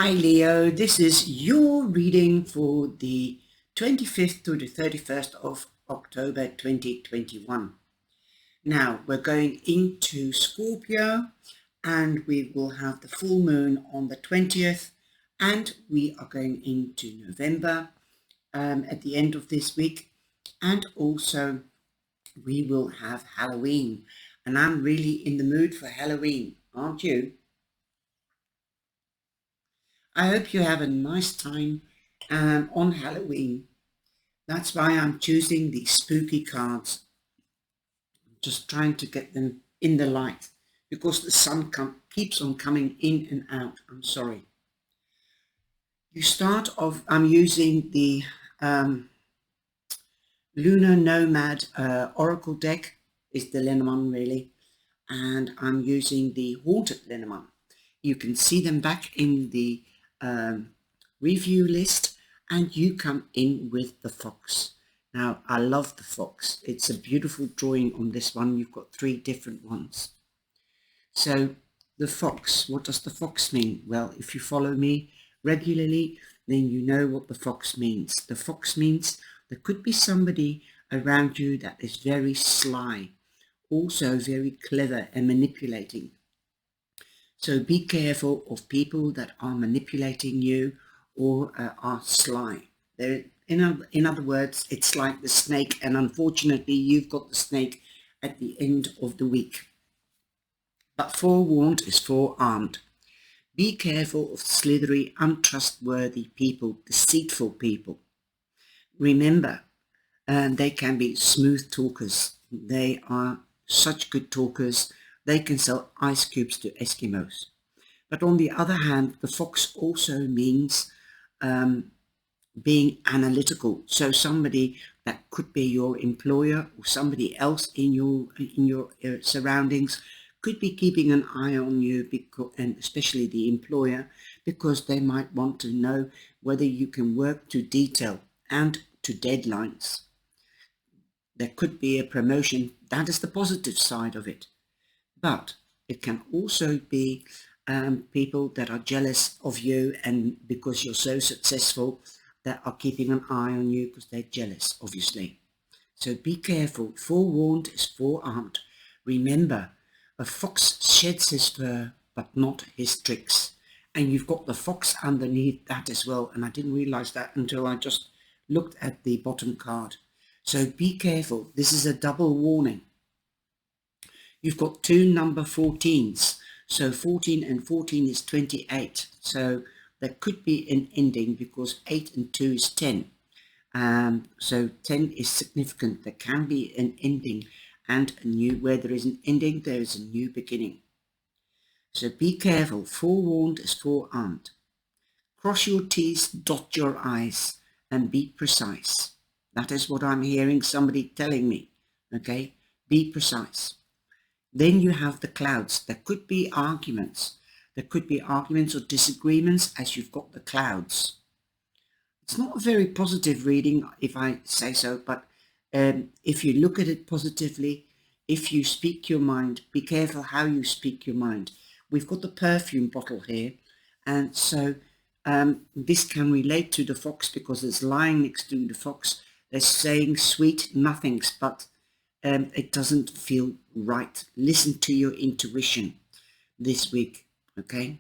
Hi Leo, this is your reading for the 25th to the 31st of October 2021. Now we're going into Scorpio and we will have the full moon on the 20th, and we are going into November at the end of this week, and also we will have Halloween, and I'm really in the mood for Halloween, aren't you? I hope you have a nice time on Halloween. That's why I'm choosing these spooky cards. I'm just trying to get them in the light because the sun keeps on coming in and out. I'm sorry. You start off, I'm using the Lunar Nomad Oracle deck, is the Lenormand really, and I'm using the Haunted Lenormand. You can see them back in the review list, and you come in with the fox. Now I love the fox. It's a beautiful drawing on this one. You've got 3 different ones. So the fox, what does the fox mean? Well, if you follow me regularly, then you know what the fox means. The fox means there could be somebody around you that is very sly, also very clever and manipulating. So be careful of people that are manipulating you or are sly. In other words, it's like the snake, and unfortunately you've got the snake at the end of the week. But forewarned is forearmed. Be careful of slithery, untrustworthy people, deceitful people. Remember, they can be smooth talkers. They are such good talkers. They can sell ice cubes to Eskimos. But on the other hand, the fox also means being analytical. So somebody that could be your employer or somebody else in your surroundings could be keeping an eye on you, and especially the employer, because they might want to know whether you can work to detail and to deadlines. There could be a promotion. That is the positive side of it. But it can also be people that are jealous of you, and because you're so successful, that are keeping an eye on you because they're jealous, obviously. So be careful. Forewarned is forearmed. Remember, a fox sheds his fur, but not his tricks. And you've got the fox underneath that as well. And I didn't realize that until I just looked at the bottom card. So be careful. This is a double warning. You've got 2 number 14s. So 14 and 14 is 28. So there could be an ending because 8 and 2 is 10. So 10 is significant. There can be an ending, and where there is an ending, there is a new beginning. So be careful. Forewarned is forearmed. Cross your T's, dot your I's, and be precise. That is what I'm hearing somebody telling me. Okay, be precise. Then you have the clouds. There could be arguments. There could be arguments or disagreements as you've got the clouds. It's not a very positive reading, if I say so, but if you look at it positively, if you speak your mind, be careful how you speak your mind. We've got the perfume bottle here, and so this can relate to the fox because it's lying next to the fox. They're saying sweet nothings, but it doesn't feel right. Listen to your intuition this week, okay?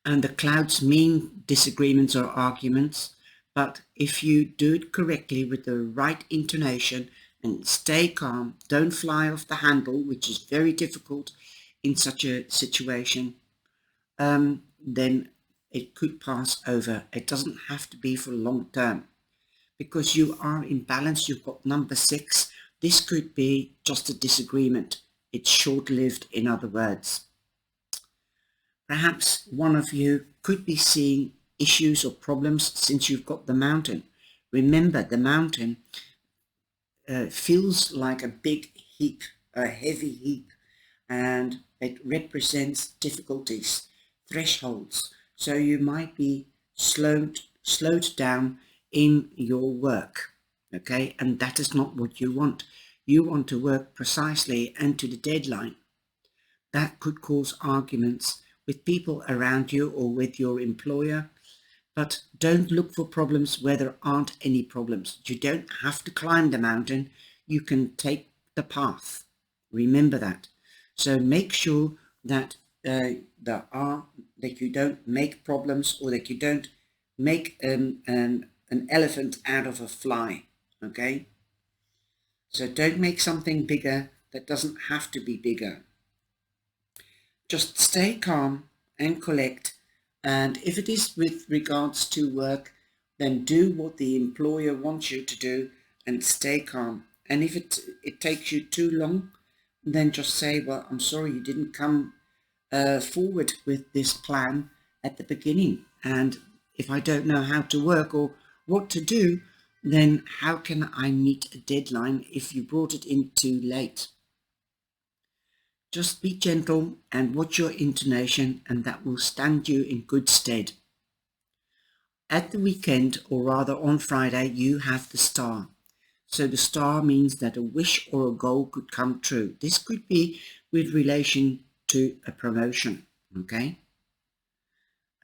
And the clouds mean disagreements or arguments, but if you do it correctly with the right intonation and stay calm, don't fly off the handle, which is very difficult in such a situation, then it could pass over. It doesn't have to be for long term. Because you are in balance, you've got number 6. This could be just a disagreement. It's short-lived, in other words. Perhaps one of you could be seeing issues or problems since you've got the mountain. Remember, the mountain feels like a big heap, a heavy heap, and it represents difficulties, thresholds. So you might be slowed down in your work, okay? And that is not what you want. You want to work precisely and to the deadline. That could cause arguments with people around you or with your employer, but don't look for problems where there aren't any problems. You don't have to climb the mountain. You can take the path. Remember that. So make sure that that you don't make problems, or that you don't make an elephant out of a fly. Okay? So don't make something bigger that doesn't have to be bigger. Just stay calm and collect. And if it is with regards to work, then do what the employer wants you to do and stay calm. And if it takes you too long, then just say, well, I'm sorry you didn't come forward with this plan at the beginning. And if I don't know how to work or what to do, then how can I meet a deadline if you brought it in too late? Just be gentle and watch your intonation, and that will stand you in good stead. At the weekend, or rather on Friday, you have the star. So the star means that a wish or a goal could come true. This could be with relation to a promotion, okay?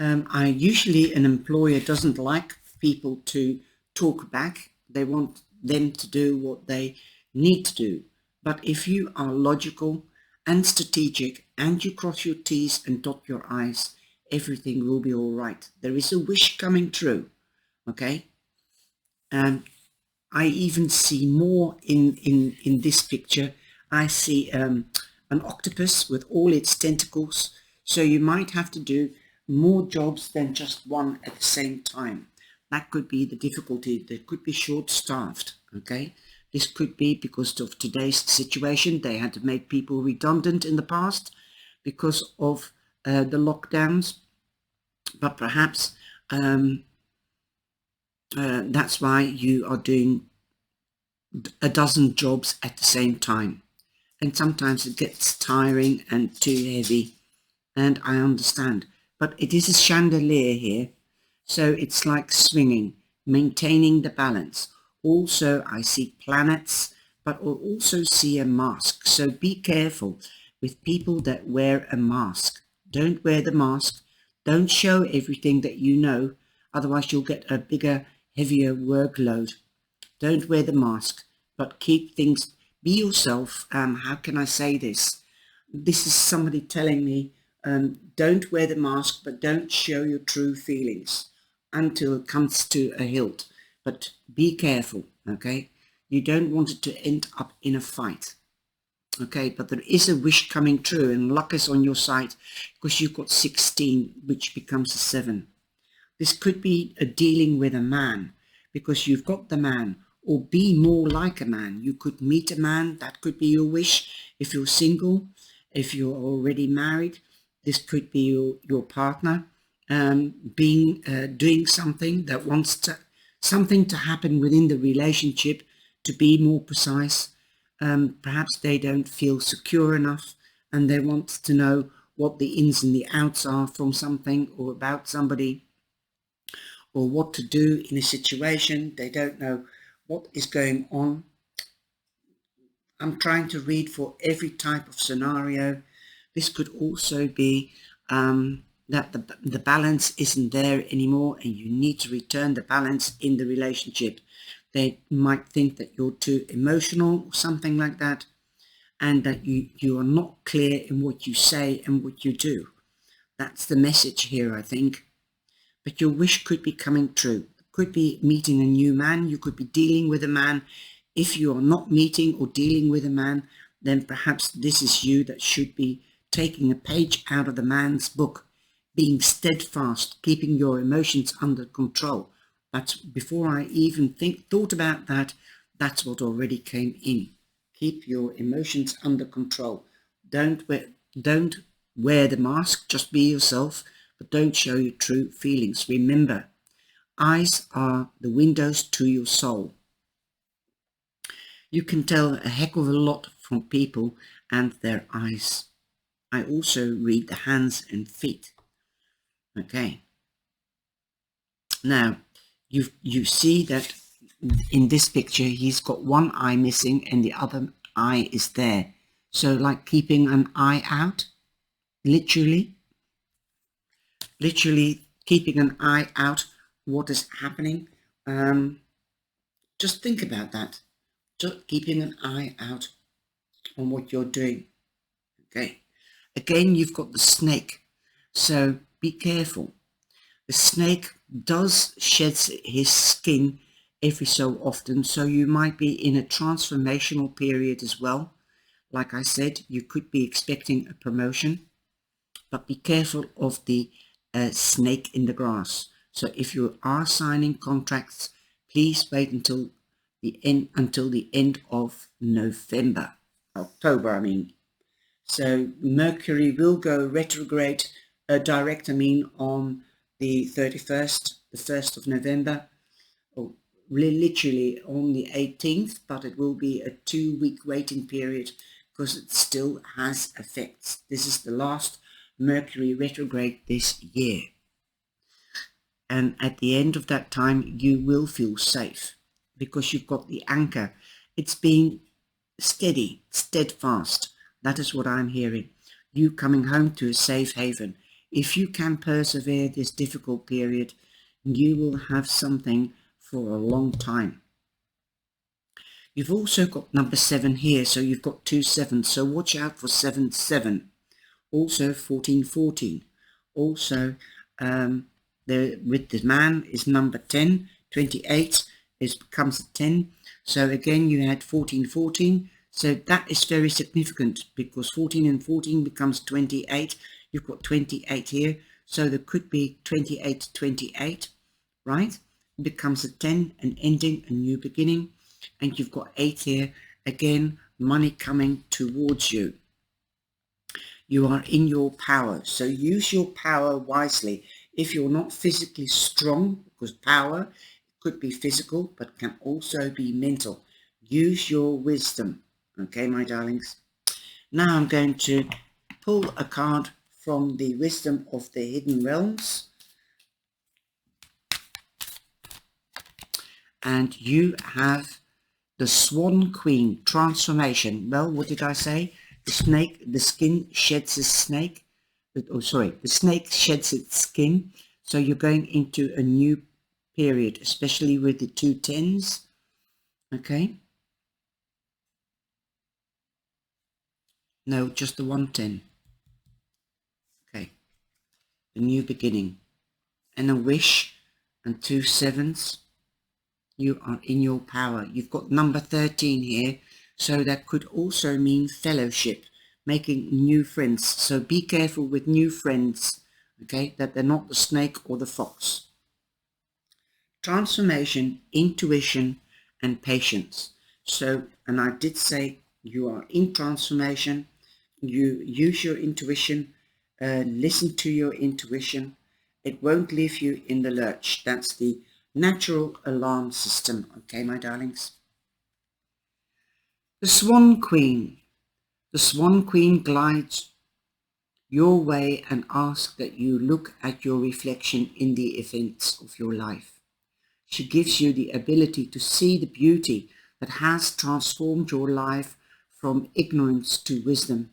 Usually an employer doesn't like people to talk back. They want them to do what they need to do. But if you are logical and strategic and you cross your T's and dot your I's, everything will be all right. There is a wish coming true, okay? I even see more in this picture. I see an octopus with all its tentacles. So you might have to do more jobs than just one at the same time. That could be the difficulty. They could be short-staffed, okay? This could be because of today's situation. They had to make people redundant in the past because of the lockdowns. But perhaps that's why you are doing a dozen jobs at the same time. And sometimes it gets tiring and too heavy. And I understand. But it is a chandelier here. So it's like swinging, maintaining the balance. Also, I see planets, but I also see a mask. So be careful with people that wear a mask. Don't wear the mask. Don't show everything that you know. Otherwise, you'll get a bigger, heavier workload. Don't wear the mask, but keep things, be yourself. How can I say this? This is somebody telling me, don't wear the mask, but don't show your true feelings until it comes to a hilt. But be careful, okay? You don't want it to end up in a fight, okay? But there is a wish coming true, and luck is on your side because you've got 16, which becomes a 7. This could be a dealing with a man because you've got the man, or be more like a man. You could meet a man. That could be your wish. If you're single, if you're already married, this could be your partner doing something that wants something to happen within the relationship. To be more precise, perhaps they don't feel secure enough and they want to know what the ins and the outs are from something or about somebody, or what to do in a situation. They don't know what is going on. I'm trying to read for every type of scenario. This could also be that the balance isn't there anymore and you need to return the balance in the relationship. They might think that you're too emotional or something like that, and that you are not clear in what you say and what you do. That's the message here, I think. But your wish could be coming true. Could be meeting a new man. You could be dealing with a man. If you are not meeting or dealing with a man, then perhaps this is you that should be taking a page out of the man's book, being steadfast, keeping your emotions under control. But before I even thought about that, that's what already came in. Keep your emotions under control. Don't wear the mask, just be yourself, but don't show your true feelings. Remember, eyes are the windows to your soul. You can tell a heck of a lot from people and their eyes. I also read the hands and feet. Okay. Now, you see that in this picture, he's got one eye missing and the other eye is there. So like keeping an eye out, literally. literally keeping an eye out what is happening. Just think about that. Just keeping an eye out on what you're doing. Okay. Again, you've got the snake. So be careful. The snake does shed his skin every so often. So you might be in a transformational period as well. Like I said, you could be expecting a promotion, but be careful of the snake in the grass. So if you are signing contracts, please wait until the end of November, October, I mean. So Mercury will go retrograde, direct, I mean, on the 31st, the 1st of November, or literally on the 18th, but it will be a 2-week waiting period because it still has effects. This is the last Mercury retrograde this year. And at the end of that time, you will feel safe because you've got the anchor. It's being steady, steadfast. That is what I'm hearing. You coming home to a safe haven. If you can persevere this difficult period, you will have something for a long time. You've also got number 7 here, so you've got 2 7s. So watch out for 7 7. Also 14 14. Also, with the man is number 10. 28 becomes a 10. So again, you had 14 14. So that is very significant because 14 and 14 becomes 28. You've got 28 here. So there could be 28 28, right? It becomes a 10, an ending, a new beginning. And you've got 8 here. Again, money coming towards you. You are in your power. So use your power wisely. If you're not physically strong, because power could be physical, but can also be mental. Use your wisdom. Okay, my darlings. Now I'm going to pull a card from the Wisdom of the Hidden Realms. And you have the Swan Queen, transformation. Well, what did I say? The snake, the skin sheds its snake. Oh, sorry, the snake sheds its skin. So you're going into a new period, especially with the 2 10s. Okay. No, just the 1 10. Okay. The new beginning. And a wish and 2 7s. You are in your power. You've got number 13 here. So that could also mean fellowship, making new friends. So be careful with new friends, okay, that they're not the snake or the fox. Transformation, intuition, and patience. So, and I did say you are in transformation. You use your intuition, listen to your intuition. It won't leave you in the lurch. That's the natural alarm system, okay, my darlings. The Swan Queen. The Swan Queen glides your way and asks that you look at your reflection in the events of your life. She gives you the ability to see the beauty that has transformed your life from ignorance to wisdom.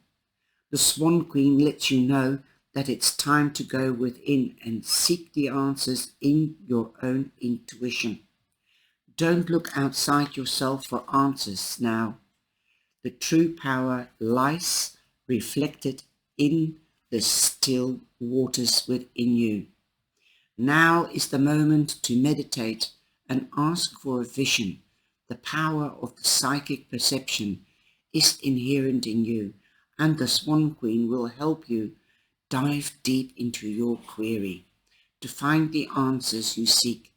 The Swan Queen lets you know that it's time to go within and seek the answers in your own intuition. Don't look outside yourself for answers now. The true power lies reflected in the still waters within you. Now is the moment to meditate and ask for a vision. The power of the psychic perception is inherent in you, and the Swan Queen will help you dive deep into your query to find the answers you seek.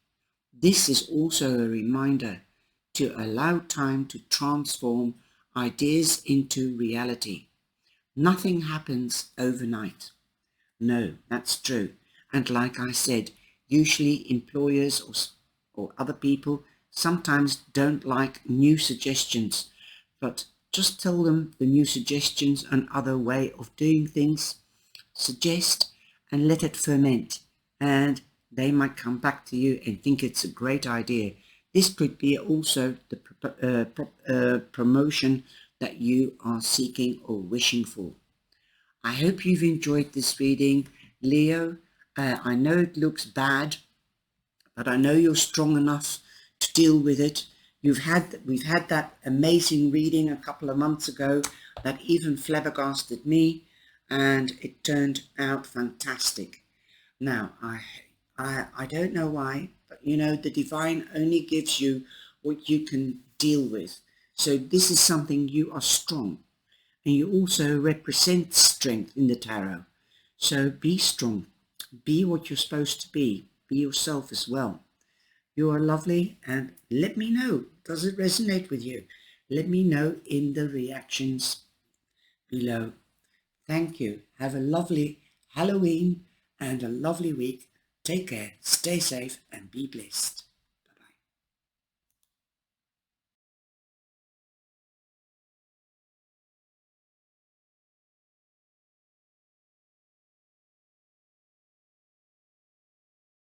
This is also a reminder to allow time to transform ideas into reality. Nothing happens overnight. No, that's true. And like I said, usually employers or other people sometimes don't like new suggestions, but just tell them the new suggestions, another way of doing things, suggest and let it ferment, and they might come back to you and think it's a great idea. This could be also the promotion that you are seeking or wishing for. I hope you've enjoyed this reading, Leo. I know it looks bad, but I know you're strong enough to deal with it. We've had that amazing reading a couple of months ago that even flabbergasted me, and it turned out fantastic. Now, I don't know why, but you know, the divine only gives you what you can deal with. So this is something you are strong, and you also represent strength in the tarot. So be strong, be what you're supposed to be yourself as well. You are lovely, and let me know, does it resonate with you? Let me know in the reactions below. Thank you. Have a lovely Halloween and a lovely week. Take care, stay safe, and be blessed.